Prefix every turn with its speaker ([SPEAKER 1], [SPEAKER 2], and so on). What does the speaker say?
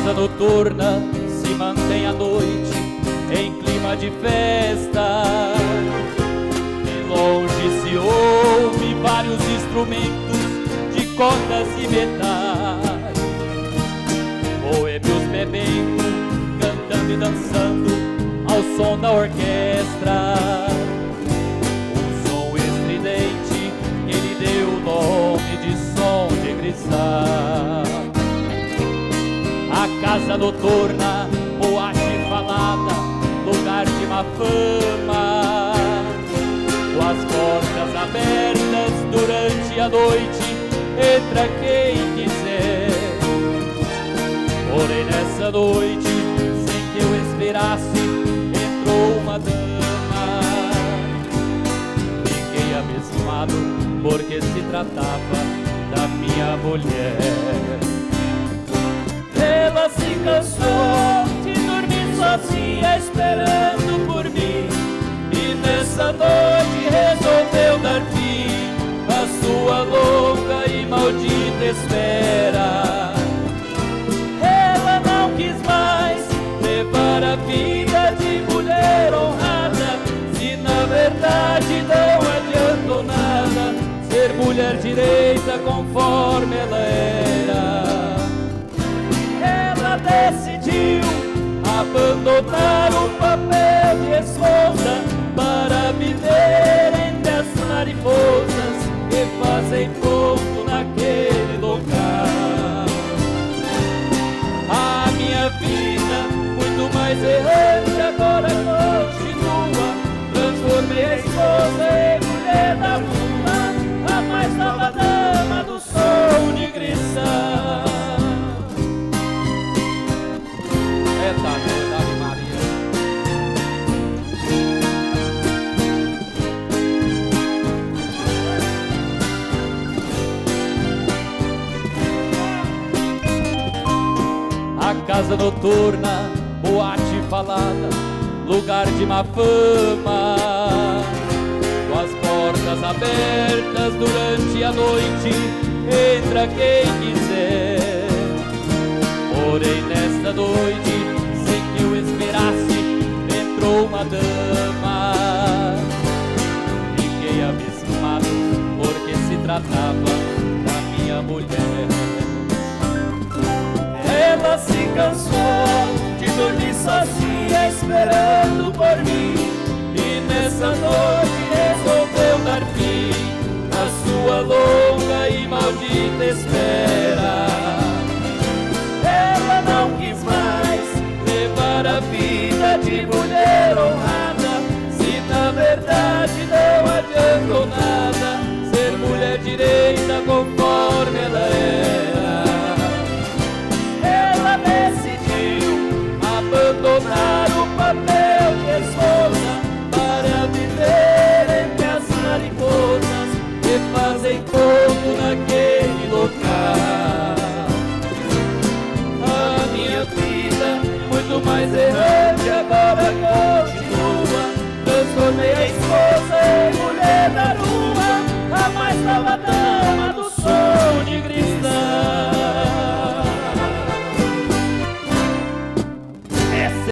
[SPEAKER 1] casa noturna se mantém à noite em clima de festa. De longe se ouve vários instrumentos de cordas e metais, boêmios bebendo, cantando e dançando ao som da orquestra. Um som estridente que lhe deu o nome de som de cristal. A casa noturna, boate falada, lugar de má fama, com as portas abertas durante a noite, entra quem quiser. Porém nessa noite, sem que eu esperasse, entrou uma dama. Fiquei abismado, porque se tratava da minha mulher. Ela se cansou de dormir sozinha esperando por mim, e nessa noite resolveu dar fim à sua longa e maldita espera. Ela não quis mais levar a vida de mulher honrada, se na verdade não adiantou nada ser mulher direita conforme ela era. Decidiu abandonar o papel de esposa para viver entre as mariposas que fazem pouco naquele local. A minha vida, muito mais errante, agora continua. Transformei a esposa em mulher da rua, a mais nova dama do som de cristal. Eita, Ave Maria. A casa noturna, boate falada, lugar de má fama, com as portas abertas durante a noite, entra quem quiser. Porém nesta noite, sem que eu esperasse, entrou uma dama. Fiquei abismado, porque se tratava da minha mulher. Ela se cansou de dormir sozinha esperando por mim, e nessa noite resolveu dar fim à sua loucura.